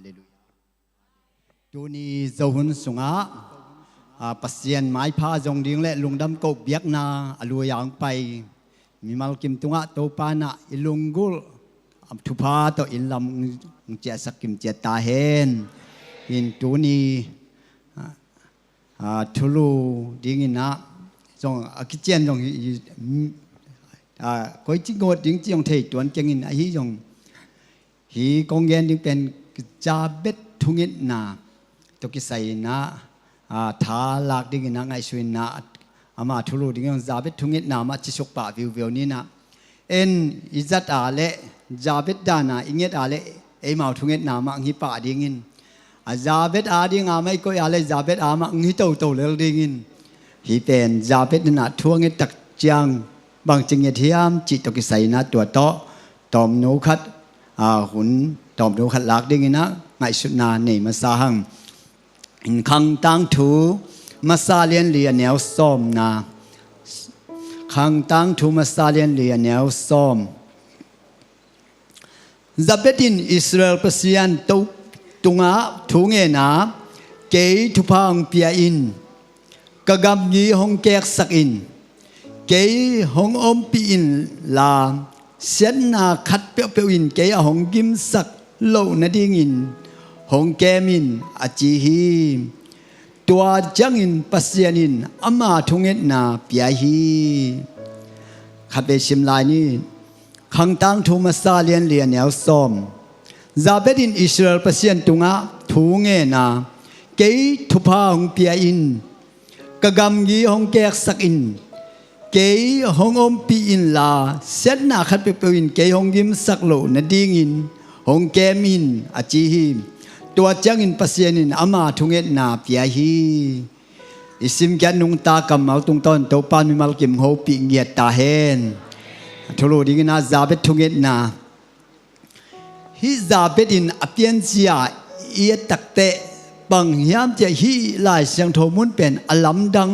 เลลูยาจูนีเจ้าหุนสุงะปัสเซียนไม้ผ้าจงดิ้งและลุงดำกบเบียกนาอลัวยางไปมีมัลกิมตุงะโตปานะอิลุงกุลทุพาโตอินลำเจสักกิมเจตาเฮนอินจูนีทุลูดิ้งนะจงกิเจียนจงก้อยจิงโกดิ้งจงเทตวนเจงินฮีจงฮีกงเย็นดิ้งเป็นจาเบ็ดทุงินนาตกิไซนะทาลากดิ้งนะไงสวินนะอามาทุลูดิ้งจาเบ็ดทุงินนามาจิชกปะวิวนี้นะเอ็นอิจัดอาเลจาเบ็ดดานาอิงเงตอาเลเอมาทุงินนามางิปะดิ้งินจาเบ็ดอาดิ้งอาไม่ก็อาเลจาเบ็ดอามางิโตเลดิ้งินฮีเป็นจาเบ็ดนะทวงเงตักจังบางจึงเทียมจิตตกิไซนะตัวโตตอมนูคัดหุนตอมนูคัดลากดิ้งนะไงสุนาเนมาสาหังอินคังตังทูมาซาเลียนเลียแนวซ้อมนาคังตังทูมาซาเลียนเลียแนวซ้อมจับเบ็ดินอิสราเอลเปเซียนตุตุงะทุงเอนาเกยทุพังเปียอินกะกัมยีหงแกกสักอินเกยหงอมปีอินลาเสียนนาคัดเปียวเปียวอินเกยหงกิมสักโลนาดิงินหงแกมินอาจีฮีตัวจังอินปัสยานินอามาทุงเอ็ดนาเปียฮีขัดไปชิมลายนี้ขังตังทูมาซาเลียนเลียนแนวซ้อมซาเบดินอิสราเอลปัสยานตุงะทุงเอนาเกยทุพาหงเปียอินกะกัมยีหงแกกสักอินเกยหงอมปีอินลาเซนนาขัดไปเปียวอินเกยหงยิมสักโลนาดิงินหงแกมินอาจีฮีตัวจังอินปัสยานินอามาทุงเอ็ดนาเปียฮีอิสิมแกนุงตากำเมาตุงต้นโตปานมิมัลกิมโฮปีเงียตาเฮนทุลูดิงนาซาเบตทุงเอ็ดนาฮิซาเบตินอเปียนเซียเอียตักเตบังยามจะฮิลายเสียงโทมุนเป็นอลัมดัง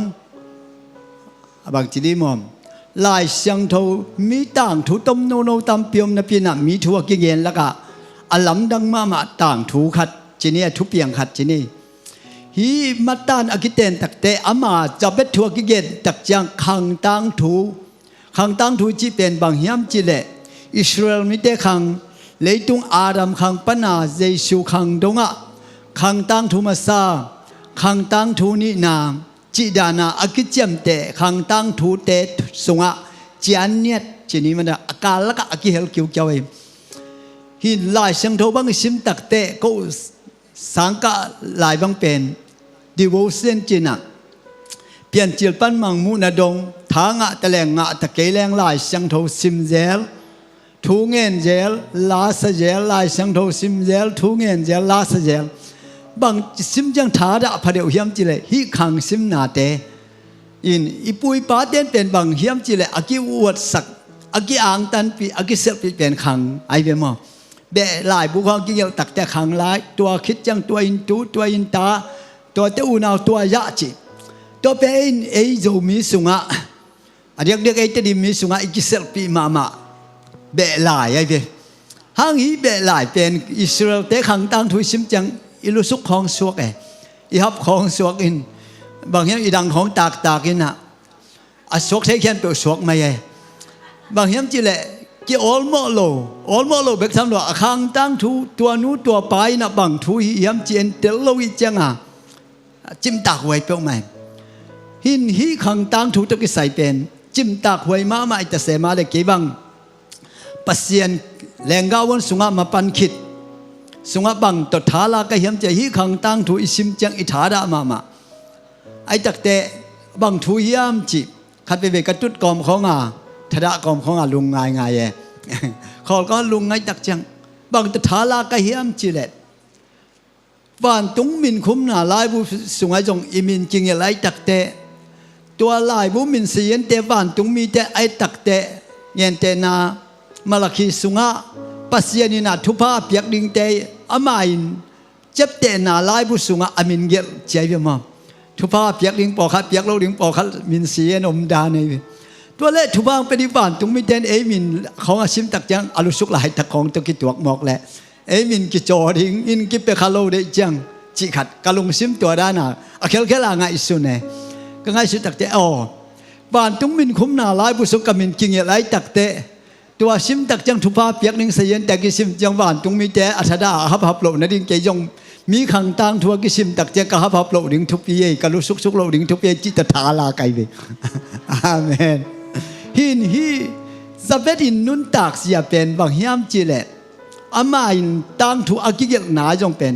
บางจีดีมอมลายเสียงโทมีต่างถูต้มโนตามเปียมนปีนะมีทัวกิเกนแล้วก็อลัมดังมาต่างถูขัดจีนี่ทุเปียงขัดจีนี่ฮีมาตานอกิเตนตักเตอามาจับเบ็ดทัวกิเกนตักจังขังตังถูจีเป็นบางยามจีเลอิสราเอลมิเตขังเลยตุงอาดัมขังปนาเยซูขังดงะขังตังถูมาซาขังตังถูนินาจีดานาอกิเจมเตขังตังถูเตสงะจีอันเนียจีนี่มันอากาลก็อกิเฮลคิวเจ้าเองหินลายเสียงโทบังซิมตักเตก็สังกะลายบังเป็นดิโวเซนจีนักเปลี่ยนจิลปันมังมูนาดงทางะตะแลงะตะเกแรงลายเสียงโทซิมเจลทูเงินเจลลาสเจลลายเสียงโทซิมเจลทูเงินเจลลาสเจลบางซิมจังทาดะพะเดียวเฮียมจิเลฮิขังซิมนาเตอินอีปุยปาเตนเป็นบางเฮียมจิเลอกิอวดสักอกิอ่างตันปีอกิเซลปีเป็นขังไอเวมอเบะหลายบุคคลกิเยตักแต่ขังหลายตัวคิดจังตัวอินตูตัวอินตาตัวเตอูนาวตัวยะจิตัวเป็นเอโจมีสุงะอันเด็กๆไอ้จะดิมีสุงะอิกิเซลปีมาเบะหลายไอ้เบห้างฮีเบะหลายเป็นอิสราเอลเตขังตังทุยซิมจังอิลุสุกของสวกอีฮับของสวกอินบางอย่างอีดังของตากอินน่ะอสวกเทเขียนเปิดสวกไม่ใช่บางอย่างจิเลกี่ออลโมโลเบกทำหรอขังตังทุตัวนู้ตัวไปน่ะบางทุยยำเจนเตลโลวิจังอ่ะจิมตากไว้เปียวไหมหินฮีขังตังทุตะกิใส่เป็นจิมตากไว้มาอิตาเสมาเลยกี่บังปัสยันแรงก้าวันสุงะมาปันขิดสุงะบังตถาลากะเหียมจะฮีขังตังทุอิซิมจังอิถาดะมาไอตักเตบังทุยามจิขัดไปเวกตุดกอมของทดะกอมของลุงง่ายขอก็ลุงง่ายตักจังบังตถาลากะเหียมจิเลบ้านตุงมินคุ้มหน้าลายบุสุงะจงอิมินจริงอะไรตักเตตัวลายบุมินเสียนเตบ้านตุงมีเตไอตักเตเย็นเตนามาลคีสุงะปัสยานินาทุพาเปียกดิงเตอามาอินเจ็บเตนาลายบุสุงะอามินเกลใจเบียมาทุพาเปียกดิงปอคัดเปียกโลดิงปอคัดมินเสียนอมดาในตัวเล่ทุพาเป็นบ้านตุงมีเตนเอมินของอาชิมตักจังอลุสุกหลายตะของตะกิตวกหมอกแหละ เอมินกิจอดิงอินกิเปคาโลเดจังจิขัดกะลงซิมตัวดานาอะเคลเคลางไอสุเนก็ไงสุตักเตอบ้านตุงมินคุมนาหลายบุสุกมินกิงหลายตักเตตัวซิมตักจังทุพาเปียกนิงเสยนแต่กิซิมจังบ้านตุงมีแต่อัฐดาฮับโลนะดิงเกยงมีขังตังทัวกิซิมตักเจกะฮับโลดิงทุปีเยกะลุสุกโลดิงทุปีจิตถาลาไกเวอาเมนหินฮีซะเวดินนุนตักเสียเป็นบางยามจิแลอามาอินตังทุอากิเกนาจงเป็น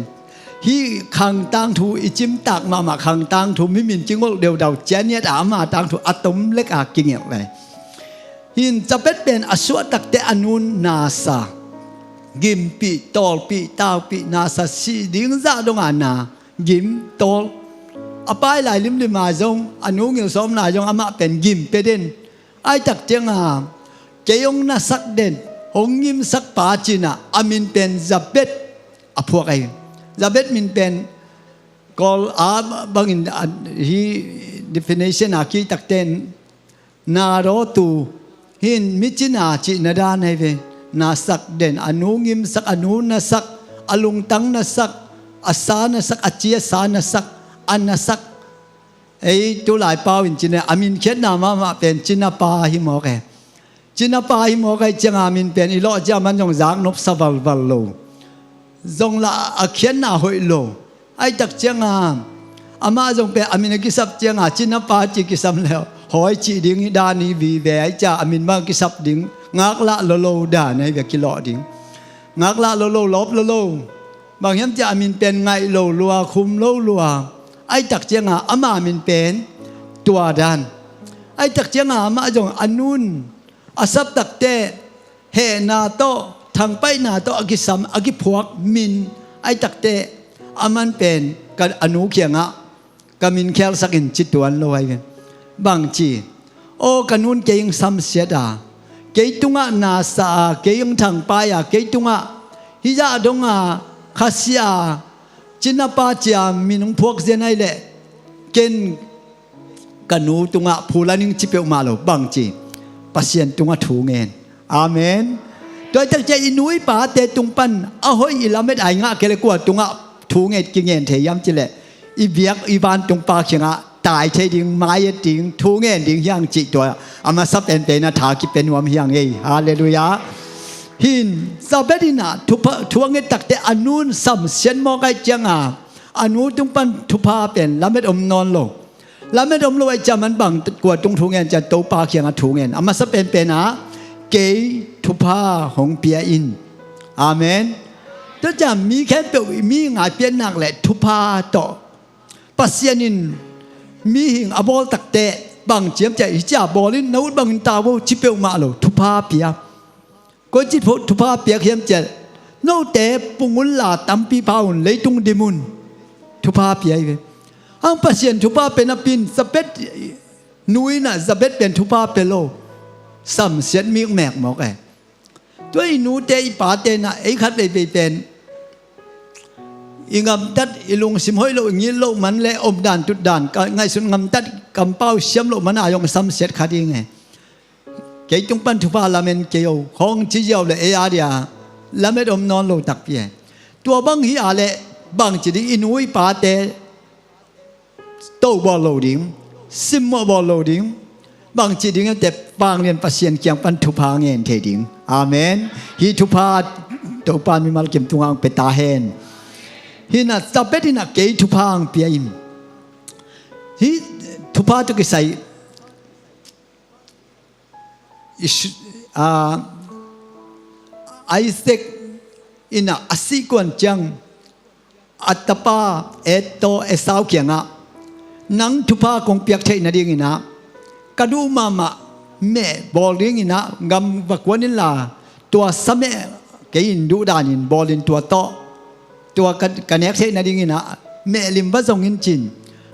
ฮีขังตังทุอิจิมตักมาขังตังทุมิมินจิงเดียวดาวเจเนียดอามาตังทุอะตอมเล็กอากิเงเลยหินจะเป็นอสวตักเตอนุนนาซากิมปีตอลปีตาวปีนาซาสีดิงซาดงอานากิมตอลอปายหลายลิมลิมาจงอนุเงสอมนาจงอามาเป็นกิมเปเดนไอตักเจงาเกยงนาสักเด่นหงยิมสักปาจินะอามินเป็นจับเบ็ดอพวกไอจับเบ็ดมินเป็นกอลอาบางอินฮี definition อาคีตักเตนนาโรตูหินมิจินาจินาดานให้เวนาสักเด่นอนุงิมสักอนุนาสักอลุงตังนาสักอาสานาสักอเจียสานาสักอันนาสักไอตัวหลายปาวินจินะอามินเขียนนามาเป็นจินาปาหิมอกแกจินาปาหิมอกไอจังอามินเป็นอีโลจามันจงจางนบสวัลวัลโลจงละอเขียนนาหอยโลไอตักจังอามาจงเป็นอามินกิสับจังจินาปาจิกิสัมแล้วหอยจีดิงดานีวีแวจ่าอามินบางกิสับดิงงักละโลโลดาในเวกิโลดิงงักละโลโลลบโลโลบางยามจ่าอามินเป็นไงโลลัวคุมโลลัวไอตักเจียงอามามินเป็นตัวดานไอตักเจียงอามาจงอนุนอาซับตักเตเฮนาโตทางไปนาโตอกิสัมอกิพวกมินไอตักเตอามันเป็นกันอนุเขียงกามินแคลสักินจิตวันโลไอเวนบางจีโอกันุนเกยงซัมเสียดาเกยตุงะนาซาเกยงทางไปเกยตุงะฮิจาดงะคาเซียจินาปาจามินงพวกเจนไอเละเกนกันูตุงะพูลานิงจิเปอมาโลบางจีปัสยันตุงะถูเงินอาเมนโดยตั้งใจอินุยปาเตตุงปันอะหอยอิลาเมดไองะเกเลกว่าตุงะถูเงินกิเงินเทยามจิเลอีเบียกอีบานตุงปาเขียงะตายเทดิงไม้ดิงถูเงินดิงยังจิตัวอามาซับเป็นนาถากิเป็นวามยังเอฮาเลลูยาหินซาเบดินาทุเงินตักเตอนุนซัมเซนมอกไอจังอนุตุงปันทุพาเป็นละเม็ดอมนอนลงละเม็ดอมลอยจะมันบังกว่าตุงถูเงินจะโตปาเขียงถูเงินอามาซับเป็นนะเกยทุพาหงเปียอินอาเมนถ้าจะมีแค่เปมีงานเปียนักแหละทุพาต่อปัสยานินมีหิงอบอลตักเตะบางเจียมใจจ่าบอลินนูดบางตาวชิเปอมาโลทุพาเปียก็จิตทุพาเปียเข้มเจโนเตปุงุลลาตัมปีพาวน์เลยตุงดิมุนทุพาเปียเวอังปัสยันทุพาเป็นอปินสเปตนุยน่ะสเปตเป็นทุพาเปโลสัมเสียนมีแมกหมอกด้วยนูเตอีปาเตน่ะไอ้คัดไปเป็นอีงำตัดอีลุงสิมห้อยโลอย่างนี้โลมันและอมด่านจุดด่านไงสุนงำตัดกำเป้าเสียมโลมันอายองสัมเสียดคดีไงเกี่ยจงปันทุพาลาเมนเกี่ยวของจีเจียวเลยเอียเดียลาเมดอมนอนโลตักเปียตัวบางฮีอาเลบางจีดิอินุยปาเตโตบอลโลดิงซิมบอลโลดิงบางจีดิงแต่บางเรียนปัสยันเกี่ยงปันทุพาเงินเทดิงอาเมนฮีทุพาตัวปานมีมาลเก็มตุงอังเปตาเฮนฮินาซับเบดินาเกยทุพางเปียอิมฮิทุพาตุกิไซไอเซกอินาอสิกวนจังอัตตปาเอโตเอสาวเกียงะนังทุพาคงเปียกเทนดิ่งนะกระดูมาแม่บอลดิ่งนะงำวักวันนิลาตัวสมัยเกินดูดานินบอลินตัวโตตัวกันเอกเทนดิ่งนะแม่ลิมวัซงอินจิน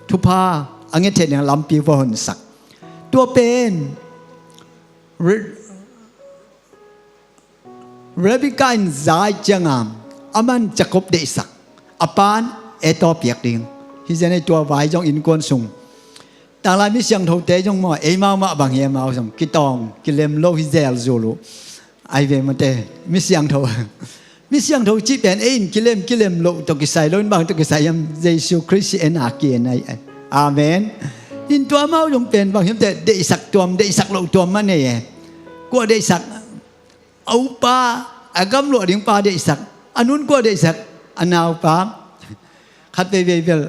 ทุพาอังเกตเทนลำปีวหนสักตัวเป็นเรบิกาอินใจจังอามันจะคบเดสักอปานเอตอเปียกดิ่งฮิเจนในตัวไว้จงอินกวนสุงต่างลายมิเสียงโทเตจงมอเอมาบางเยมาสงกิตองกิเลมโลฮิเซลโซโลไอเวมันเตมิเสียงโท มีเสียงโทจิเป็นเอ็นกิเลมโลตกิไซโลนบางตกิไซยามเยซูคริสต์เอ็นอาเกียนอาเมนอินตัวเมาจงเป็นบางเห็นแต่ได้สักตัวได้สักโลตัวมันเนี่ยกว่าได้สักเอาปาอากำโลดิงปาได้สักอันนู้นกว่าได้สักอันนาวปาคัดไปเวล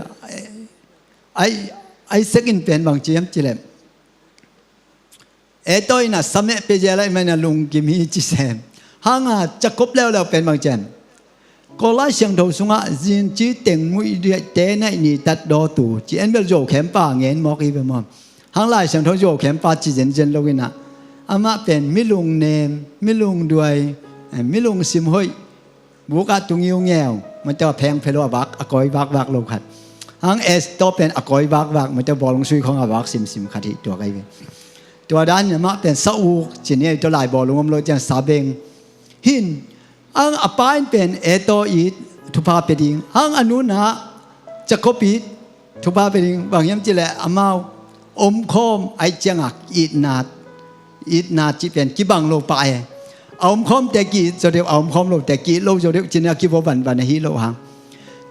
ไอสักอินเป็นบางเจียมจิเลมตัวน่ะสมัยเปเจอะไรมันลุงกิมีจิเซมหางจะครบแล้วเป็นบางเจนก็ไล่เสียงโทสุงะจินจีเต็งมุยเดียเตนนี่ตัดดอตูจีเอ็นเบลโจเข็มป่าเงินมอกอีเบมอนหางไล่เสียงโทโจเข็มป่าจีเจนโลกินะอามาเป็นมิลุงเนมมิลุงด้วยมิลุงซิมห้อยบุกอาตุงยิวเงวมันจะแพงเพลวบักอกอยบักโลขัดหางเอสโตเป็นอกอยบักมันจะบอลงซุยของอบักซิมขัดที่ตัวไกตัวด้านเนี่ยมาเป็นซาอูจีนี่ตัวหลายบอลลงมโลจังซาเบงหินอังอปายเป็นโตอีทุพาเปดิงอังอนุนะจะคบิดทุพาเปดิงบางยามจิแลอมาวอมคมไอจังอักอีนาจิเป็นกิบังโลปายอมคมแต่กีจะเรียกอมคมโลแต่กีโลจะเรียกจินะกิบบันฮิโลหัง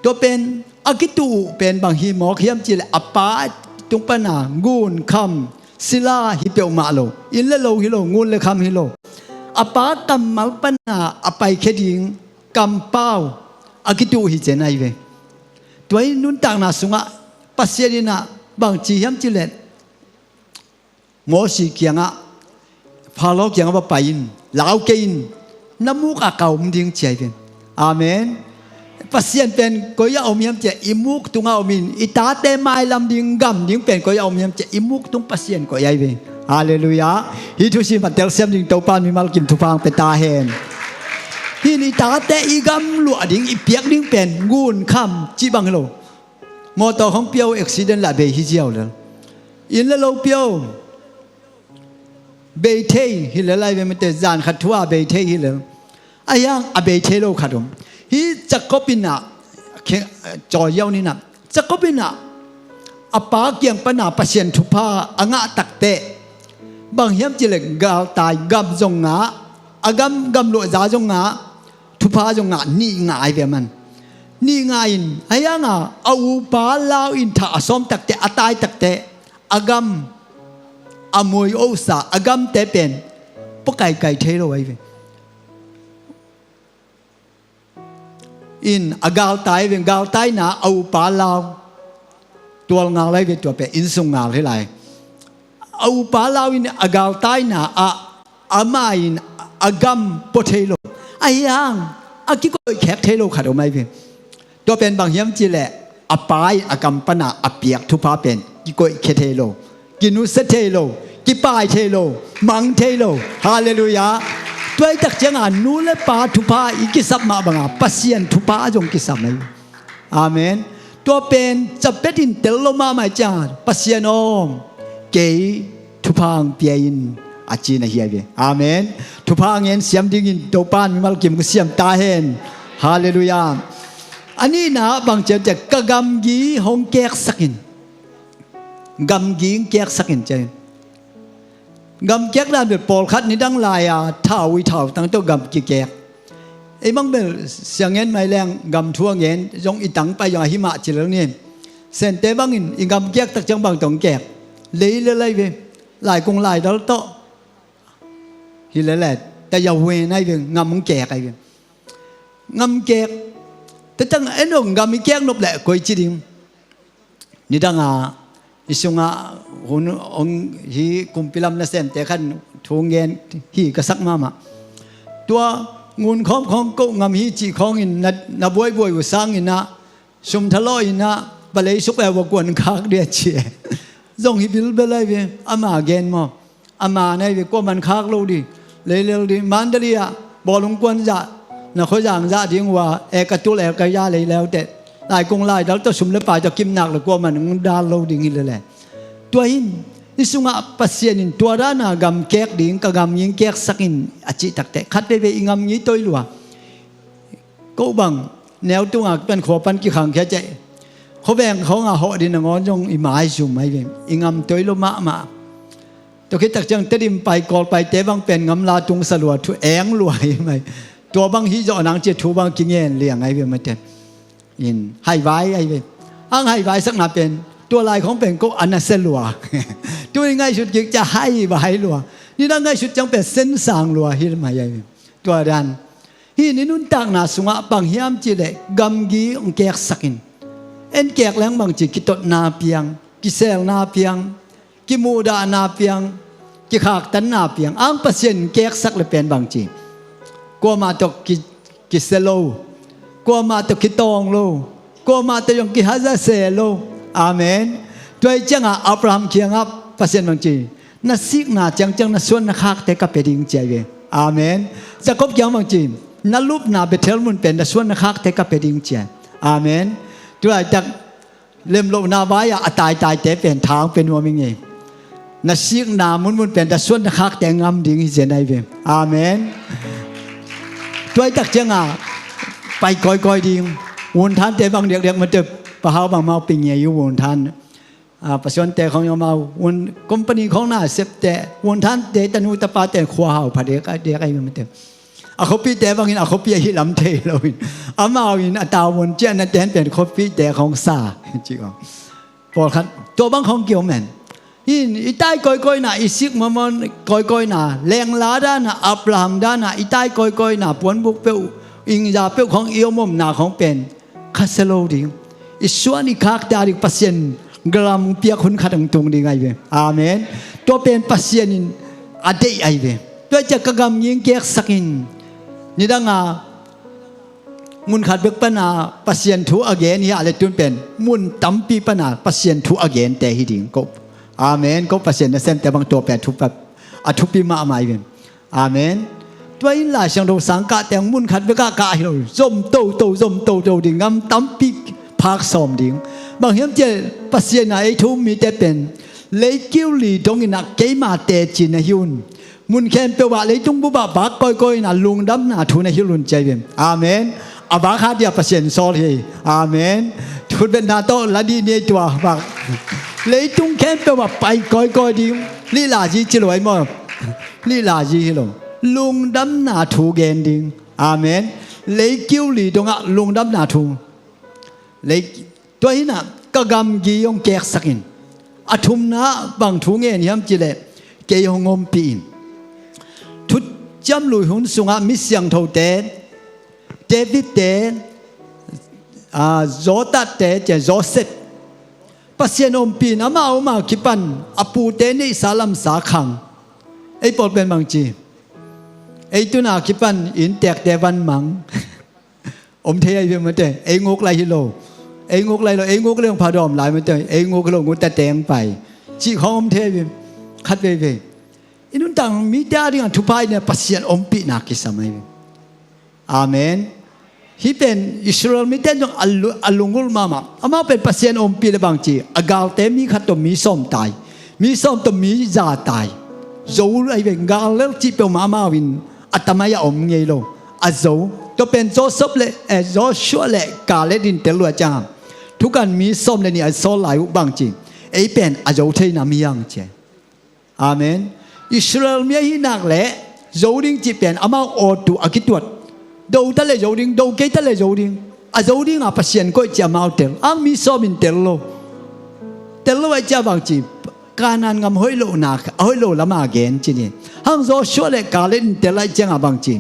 ตัวเป็นอากิตูเป็นบางฮีหมอกยามจิแลอปาตุงปนางูนคำศิลาฮิเปียวมาโลอินเลโลฮิโลงูนเลคำฮิโลอปากรรมมาปัญหาอไปแค่ดิงกำเป้าอากิตูฮิเจนไอเวตัวนุนต่างนาสุงะปัสเยดินะบางจียมจิเลตโมสีเกียงะพาโลเกียงะไปอินลาวเกินน้ำมูกอาเก่ามันดิ้งใจเป็นอาเมนปัสเยนเป็นก็ยาอมยมเจอิมุกตุงอาอมินอิตาเตไมลำดิ้งกำดิ้งเป็นก็ยาอมยมเจอิมุกตุงปัสเยนก็ยาเวฮาเลลูยาฮิทุชิมัตเตลเซมดิงตปานมีมัลกิมทุพังเปตาเฮนฮินิตาเตอีกัมลัวดิงอีเปียกดิงเป็นงูนคำจีบังโลมอเตอร์ของเปียวอุบิเหตุละเบฮิเจียวเลยอินละโลเปียวเบเทฮิละไลเวมันเตจานขัดทัวเบเทฮิละอายังอเบเทโลขัดมฮิจักกบินะจอยาวนี่นะจักกบินะอปาเกียงปนาปัสเยนทุพาอ่างะตักเตบางเฮียมจิเลกาลตายกัมจงงาอากำโลจาจงงาทุพาจงงานี่ง่ายเวมันนี่ง่ายอายังเอาปาลาวอินทาสมตักเตอตายตักเตอากำอมวยโอสาอากำเตเป็นปกไก่เทโรไว้เวอินอากาลตายเวงกาลตายนะเอาปาลาวตัวงาไรเวตัวเป็นอินสุงงาไรเอาปาลาวินอากาลตายนาอามาอินอากำปเทโลอายังอากิโกแขกเทโลขัดออกมาเป็นตัวเป็นบางเฮียมจีแหละอปายอากำปนาอเปียกทุพาเป็นกิโกเคเทโลกินุสเทโลกิปายเทโลมังเทโลฮาเลลูยาตัวตักจังอานูเลปาทุพาอีกิสับมาบังอาปัสยันทุพาจงกิสับไหมอาเมนตัวเป็นจะเป็นเตลโลมาไม่จ้าปัสยันอมเกยทุพังเปียนอาจีนะเฮียเวอาเมนทุพังเงินเสียมดิ่งตัวปานมีมัลกิมก็เสียมตาเห็นฮาเลลูยาอันนี้นะบางเจ้าจะกะกำกีหงแกกสักินกำกีแกกสักินเจนกำแกกนั่นเป็นปอลคัดนี่ดังลายท่าวิท่าตั้งตัวกำกีแกกไอ้บางเป็นเสียงเงินไม่แรงกำทั่วเงินยงอีตังไปอย่างหิมะจิเลนี่เส้นเตบังอินอีกำแกกตักจังบางตองแกกเลยเวหลายกงหลายดอลโตฮิเลเลแต่อย่าเวในเวงำมึงแกกไอเวงำแกกแต่ตั้งไอ้หนุ่มงำมีแกกนบแหละคอยจีดิมนี่ดังอิสุงองฮีกุมพิลามนาเซมแต่ขันทวงเงินฮีกระซักมาตัวงูนของก็งำฮีจีของอินนับวยสร้างอินนะชุมทะเลอินนะบาเลยสุกแอบวกวนคักเดียเชียจงฮิบิลเบลัยเวอามาเกนมออามาในเวก็มันคักโลดีเลดีมันเดียบอลงกวนจะนะเขาอย่างจะดิ้งว่าเอกตุลเอกยาเลยแล้วแต่หลายกงหลายดอลตัวชุมเลปาจะกิมหนักหรือกว่ามันดาโลดิ้งเลยแหละตัวหินนี่สุงะปัสเยนินตัวด้านกำแกกดิ้งกกำยิงแกกสักินอาจิตักแต่คัดไปเวงำยี่ตัวลัวก็บังแนวตัวเป็นขวปันกี่ครั้งแค่ใจเขาแบ่งเขาเหาะดินงอนจงอิหมายจุ่มไม่เป็นอิงำตัวลมาตัวคิดตักจังเตดิมไปกอลไปเตบังเป็นงำลาตุงสลัวทุแองรวยไหม ตัวบางฮีจะนางเจทูบางกิเงนเลี้ยงไอ้เวมันเตอินให้ไว้ไอ้เวอังให้ไว้สักนาเป็นตัวลายของเป็นก็อันนั้นเสลัวตัวง่ายสุดจะให้ไว้ลัวนี่ดังง่ายสุดจังเป็นเส้นสางลัวฮิลมาใหญ่ตัวดันฮีนี่นุ่นตักนาสุงะบางฮิมจีเลกำกีองแกกสักินเอ็นแกกแรงบางจีกิตนาเปียงกิเซลนาเปียงกิมูดานาเปียงกิขากตันนาเปียงอังเปอร์เซ็นต์แกกสักเลยเป็นบางจีกัวมาตกกิเซโลกัวมาตกกิตองโลกัวมาตกยงกิฮาซาเซโลอาเมนด้วยจังอับราฮัมเคียงอับเปอร์เซ็นต์บางจีนัสิกนาจังนัส่วนนักฮักแต่กับเป็นดิงเจเวอาเมนจะคบยังบางจีนัลูปนาเบเทลมุนเป็นนัส่วนนักฮักแต่กับเป็นดิงเจอาเมนด้วยจากเล่มโลนาวายตายแต่เป็นทางเป็นว่ามิงเงนัสิกนามุนเป็นนัส่วนนักฮักแต่งามดิงเจไนเวอาเมนด้วยจากจังไปก้อยดิงวนท่านแต่บางเด็กๆมันจะปะเฮาบางเมาปิงเงยอยู่วนท่านประชาชนแต่ของยามาวนคอมพานีของหน้าเสพแต่วนท่านเตตนุตปาแต่ขวาเฮาพะเด็กไอ้มันเตเขาปีแต่บางอินเขาปีหิลำเทเราอินมาอินตาวนเจนแต่เป็นเขาปีแต่ของซาจริงๆพอครับตัวบางของเกี่ยวแม่นอีใต้ก้อยๆน่ะอีซิกมันก้อยๆน่ะแรงลาด้านน่ะอับราฮัมด้านน่ะอีใต้ก้อยๆน่ะปวนบุกเปอิงยาเปของเอียวมมน่ะของเป็นคาเซโลดิอีส่วนอีคักดาริปัสเซนกรามเปียคนขัดตรงดีไงเวอาเมนตัวเป็นปัสเซียนินอเดไอเวตัวจะกระกำยิงเกียกสักินนี่ดังมุนขัดเบกปนาปัสเซียนทูอเกนนี่อะไรตุนเป็นมุนตั้มปีปนาปัสเซียนทูอเกนแต่ฮิดิงก็อาเมนก็ปัสเซียนนั่นเส้นแต่บางตัวเป็นทุบแบบทุบปีมาไม่เวอาเมนตัวอินลาช่างเราสังกัดแต่มุนขัดเบกกะฮิโรซมโตดิ่งงำตั้มปีภาคสอมดิ่งบางเห็นเจปัสเซียนไอทุ่มมีแต่เป็นเลยกิ้วหลีตรงนักเกมาเตจินฮิวน์มุนแคนเปว่าเลยตรงบุบะบักก้อยๆน่ะลุงดำน่ะทุนฮิลุนใจเว็นอาเมนอาบาคาเดียปัสเซียนซอลเฮอาเมนทุนเป็นนาโตละดีเนตัวบักเลยตรงแคนเปว่าไปก้อยๆดิลีลาจีจิลอยมั้งลีลาจีฮิลงลุงดำน่ะทูเกนดิงอาเมนเลยกิ้วหลีตรงลุงดำน่ะทูเลยตัวนี้น่ะก็กำกียงแกกสักินอาทุมนะบางทุ่งเงี้ยมจิเลเกยงงมปีนทุดจำลุยหุ่นสุงะมิเสียงเท่าเตเดวิดเตโจตัดเตเจโจเซตปัสยานอมปีนอามาคิปันอปูเตนี่สาลัมสาขังไอ้ปอดเป็นบางจีไอ้ตุนาคิปันอินแตกเดวันมังอมเทยเป็นมันเตไอ้งกไรฮิโลไอ้งกไรเราไอ้งกเรื่องพาดอมหลายมันเตไอ้งกเรางกแต่แตงไปจีของอมเทยคัดเวอินุนตังมีแต่เรื่องทุพายเนี่ยปัสยานอมปีนักกิสมัยอาเมนฮิเป็นอิสราเอลมีแต่ต้องอัลลุงกุลมาอามาเป็นปัสยานอมปีเลยบางจีอากาลเตมีขัดตัวมีส้มตายมีส้มตัวมีจาตายโจไอเป็นกาลเลจีเป็นมาวินอัตมายอมเงยโลอาโจตัวเป็นโจซบเลยโจชัวเลยกาเลดินเตลัวจามทุกการมีส้มเลยนี่ไอโซหลายบางจีไอเป็นอาโจเทนามียังเจอาเมนอิสราเอลมีหินักแหละโจดิงจีเป็นอามาออดูอากิตวดดูทะเลโจดิงดูเกตทะเลโจดิงอาโจดิงอาปัสยันก็จะมาเตลมีส้มอินเตลโลไอจะบางจีการงานงามห้อยโลนักห้อยโลละมาเกนจีนี่ฮังโจชัวเลยกาเลนเตลไอจังบางจี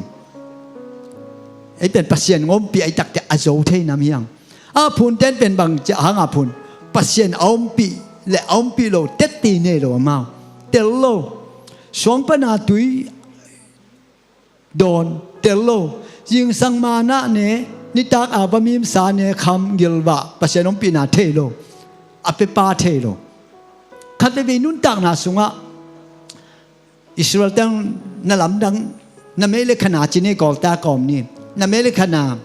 ไอเป็นปัสยันงมปีไอตักแต่อาโจเทนามียังพูนเต้นเป็นบางจะฮังพูนปัสยันอมปีและอมปีโลเต็ดตีเนโลมาเตลโลสวงปนาตุยโดนเตลโลยิงสังมานะเนนิตากอาบมิมสาเนคำกิลบะปัสยันอมปีนาเทโลอเปปาเทโลคัดไปนุนตากนาสุงะอิสราเอลตั้งนั่นลำดังนั่นไม่เล็กขนาดจีเนกอลตากอมนี่นั่นไม่เล็กขนาด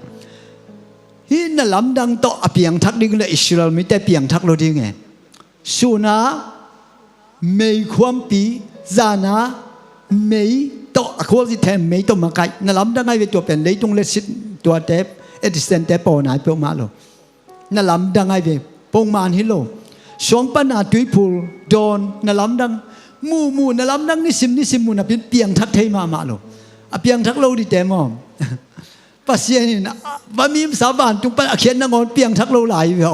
ฮีนั่นลำดังโตอเปียงทักดิ้งเลยอิสราเอลมีแต่เปียงทักโลดิ้งไงสุนาไม่ความปีจานาไม่โตอควอลิเทมไม่โตมาไกนั่นลำดังไงเวตัวเป็นเลยตรงเลสิตัวเทปเอดิสเซนเทปปอนายเปิลมาโลนั่นลำดังไงเวปงมานฮิโลสวงปนาตุยพูลโดนนั่นลำดังมูนั่นลำดังนิสิมมูนับเป็นเปียงทักเทมาโลเปียงทักโลดิเตมอม pasien ba mim saban tung pa akhen na ngon piang thak lo lai ve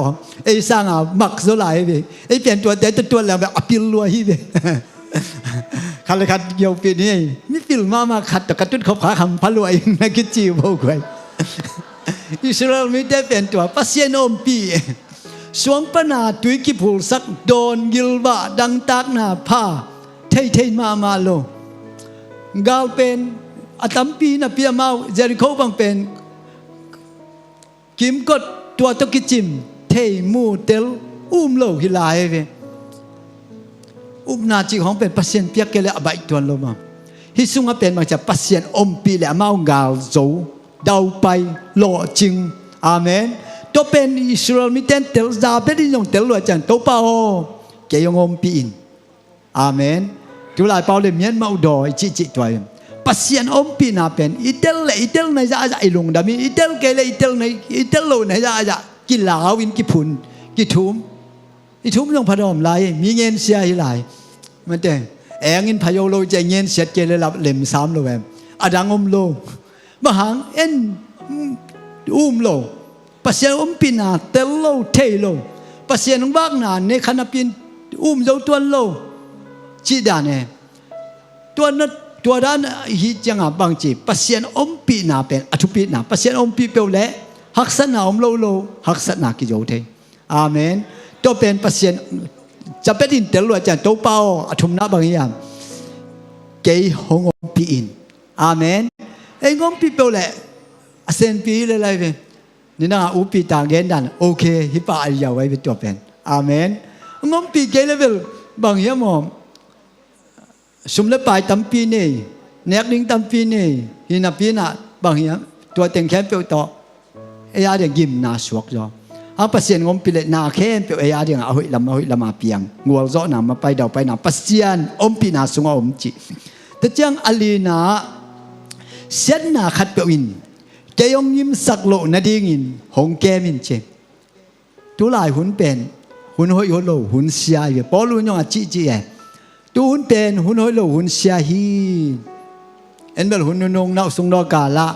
ei sang a mak zo lai ve ei pian tua te tua la ba apil lo hi ve khat khat yo pi ni mi pil ma khat ta katut khop kha kham pha lo ai na ki chi bo kwai Israel mi te pian tua pasien om pi suang pa na tui ki phul sak don gilba dang tak na pha thei ma lo gal pen atampi na pia mau Jericho bang pen kim got tua to kichim thei mu tel lo hilai ve na chi hong pen pasien pia ke le abai tuan lo ma hi sunga pen ma cha pasien om pi le mau gal zo dau pai lo ching amen to pen Israel mi ten tel za pe di yong tel lo chan to pa o ke yong om pi in amen tu lai pau le mien mau do chi twai pasien om pi na pen itel na za ilung dami itel ke le itel lo na za ki lawin ki phun ki thum i thum yong phadom lai mi ngen sia hi lai man te engin phayo lo je ngen set ke le lap lem sam lo em adang om lo ba hang en lo pasien om pi na tel lo thei lo pasien ng bak na ne khana pin zo tuan lo chi da ne tua dan hi changa bang chi pasien om pi na pen athu pi na pasien om pi pe le haksana om lo haksana ki jo the amen to pen pasien chapetin tel lo chan to pao athum na bang yam ke hong om pi in amen ei ngom pi pe le asen pi le lai ve ni na u pi ta gen dan okay hi pa ai ya wai ve to pen amen ngom pi ke level bang yam om sum le pai tam pi ni nek ding tam pi ni hina pi na bang hiam tua teng khem pe to e ya de gim na suak jo a pasien ngom pi le na khem pe e ya de a hoi lama piang ngol zo na ma pai dau pai na pasien om pi na sunga om chi te chang alina sen na khat pe win ke yong yim sak lo na ding in hong ke min che tu lai hun pen hun hoi ho lo hun sia ye po lu nyong a chi e tu hun pen hun hoi lo hun sia hi en bel hun nong nau sung do ka la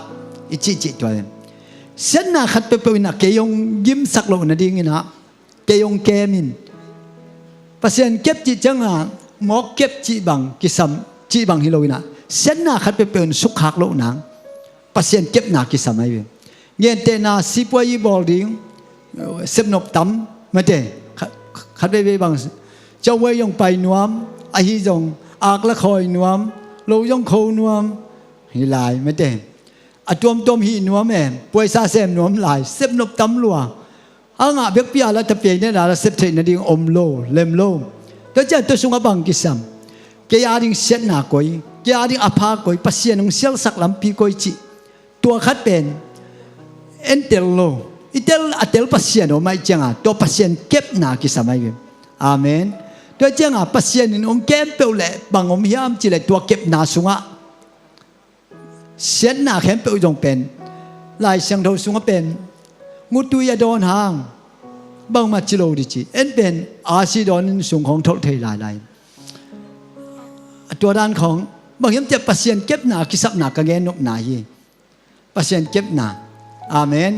i chi twa sen na khat pe pe na ke yong yim sak lo na ding ina ke yong ke min pasien kep chi changa mo kep chi bang ki sam chi bang hi lo ina sen na khat pe pe suk khak lo nang pasien kep na ki sam ai ngen te na si poi yi bol ding sep nop tam ma te khat be bang châu wei yong pai nuam a hi jong ak la khoi nuam lo yong kho nuam hi lai ma te a tom hi nuam em poi sa sem nuam lai sep nop tam lua anga bek pia la ta pe ne la sep the na ding om lo lem lo to cha to sunga bang ki sam ke ya ding set na koi ke ya ding apha koi pasien ng sel sak lam pi koi chi tua khat pen entel lo itel atel pasien o mai changa to pasien kep na ki samai amen to changa pasien in ong kem pe le bang om hiam chi le tua kep na sunga sen na khem pe jong pen lai sang tho sunga pen ngu tu ya don hang bang ma chi lo di chi en pen a si don sung khong thol thei laiตัวด้านของบางอย่างจะปัสเซียนเก็บหนากิสับหนากระเงนนกหนาฮีปัสเซียนเก็บหนาอาเมน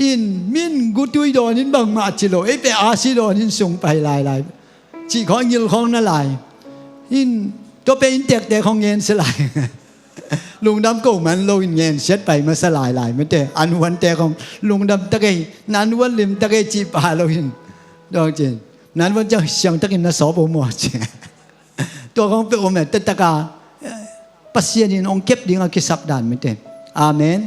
อินมินกุตุยดอนินบางมาจิโลเอเปอาซิดอนินส่งไปลายจีของยิลของนั่นลายอินตัวเป็นเด็กแต่ของเงินสลายลุงดำโกมันโลอินเงินเช็ดไปมาสลายไม่แต่อันวันแต่ของลุงดำตะเกยนันวันลิมตะเกยจีปาโลอินดอกจีนั้นวันจะเสียงตะเกยน่ะสอบบ่หมดจีตัวของเปโอเมตตะกาปัสเซียนินองเก็บดิ่งกิสับดานไม่แต่อาเมน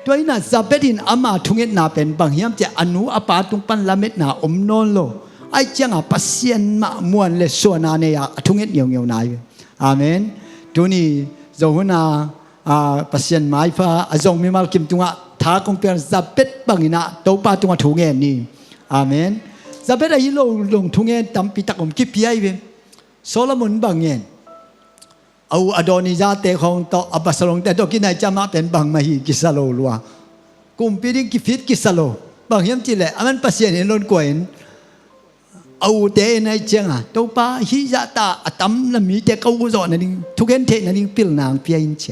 ตัวนี้น่ะซับเบดินอามาทุงเงนาเป็นบางยามจะอนุอปาตุงปันละเม็ดนาอมนอนโลไอจังอ่ะปัสเซียนมะมวนเลสวนาเนียทุงเงเหี่ยวๆนายอาเมนตัวนี้โจหุนาปัสเซียนไม้ฟ้าอจงมีมาลกิมตุงอ่ะทากงเปียนซับเบดบางอินะโตปาตุงอ่ะทุงเงนี่อาเมนซับเบดไอโลลงทุงเงตัมปิตักอมกิปีไอเวโซโลมอนบางเงินเอาอดอนิยาเตของต่ออับสลงแต่ตัวกินไหนจะมาเป็นบางมาฮีกิสโลลัวกุมปีดิ้งกิฟิตกิสโลบางยามจีแหละอันปัสเซียนเห็นล้นกวนเอาเตในเจียงอ่ะตัวป้าฮิยาตาตั้มละมีแต่เขาอุจจาระนั่นทุกเห็นเทนั่นปิลนางเปียอินเช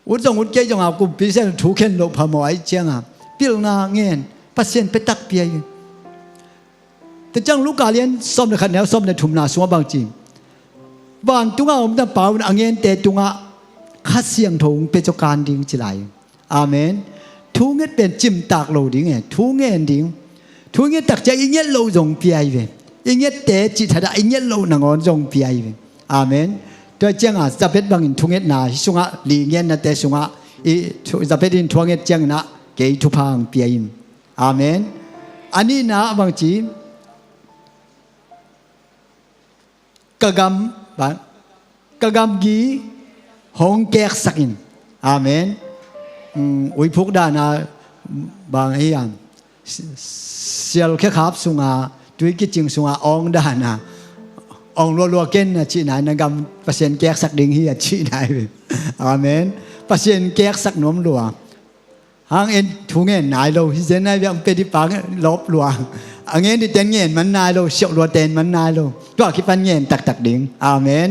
โอ อุดจงอุดเกยจงอากุปิเซนถูเข็นโลพะมอยเจียงอ่ะปิลนาเงินปัสเซนไปตักเปียแต่จังลูกกาเลียนซ่อมในขันแนวซ่อมในถุมนาสัวบางจีบ้านตุงอาอมตะเปาอังเงินแต่ตุงอาคัดเสียงถงเป็นเจ้าการดิ่งจิไหลอาเมนทุเงินเป็นจิ้มตากโลดิ่งไงทุเงินดิ่งทุเงินตักใจอีเงี้ยโลจงเปียเวอีเงี้ยแต่จิตหดาอีเงี้ยโลนางอนจงเปียเวอาเมนตัวเจียงอ่ะจะเป็นบางอินทุเงินนาสุงะลีเงี้ยนะแต่สุงะอีจะเป็นอินทุเงินเจียงนะเกยทุพังเปียอินอาเมนอันนี้นะบางจีกะกำกีหงแกกสักินอาเมนอุยพุกดานาบางเฮียนเสียลแค่ขับสุงาตุยกิจิงสุงาองดานาองรัวๆเก้นนะชีไหนนะกำเปอร์เซ็นต์แกกสักดิ่งเฮียชีไหนอาเมนเปอร์เซ็นต์แกกสักหนมรัวหางเอ็นทุงเงินนายโลฮิเซนนายยังเป็นที่ปากลบรัวอังเงินที่เต็นเงินมันนายโลเสียวรัวเต็นมันนายโลตัวคิดปันเงินตักดิ่งอาเมน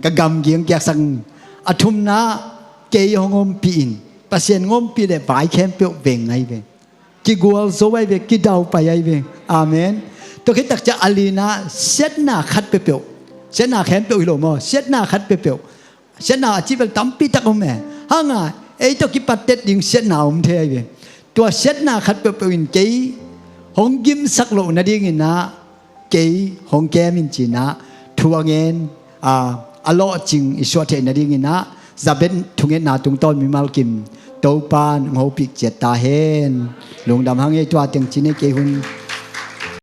กะกำเกียงแกกสักอทุมนาเกยหงอมปีนเปอร์เซ็นต์งอมปีได้ฝ่ายแคมเปียวเวงไงเวกิกัวโซไว้เวกิดาวไปไงเวอาเมนตัวคิดตักจะอาลีนาเช็ดหน้าคัดเปียวเช็ดหน้าแคมเปียวอีโลมอเช็ดหน้าคัดเปียวเช็ดหน้าจีเป็นตั้มปีตักอมแม่ห่างไอ้ตัวกิปัดเต็ดยิงเช็ดหน้าอมเทยเวตัวเช็ดหน้าคัดเปียวอินเกยหงกิมสักโลนาดิ่งนะเกยหงแกมินจีนะทัวเงินอโลจริงอิสวาเทนาดิ่งนะจะเป็นทุงเงินนาตุงต้นมีมาลกิมโตปานงโหปิกเจตตาเฮนหลวงดำหังไอตัวเตียงจีนเกหุน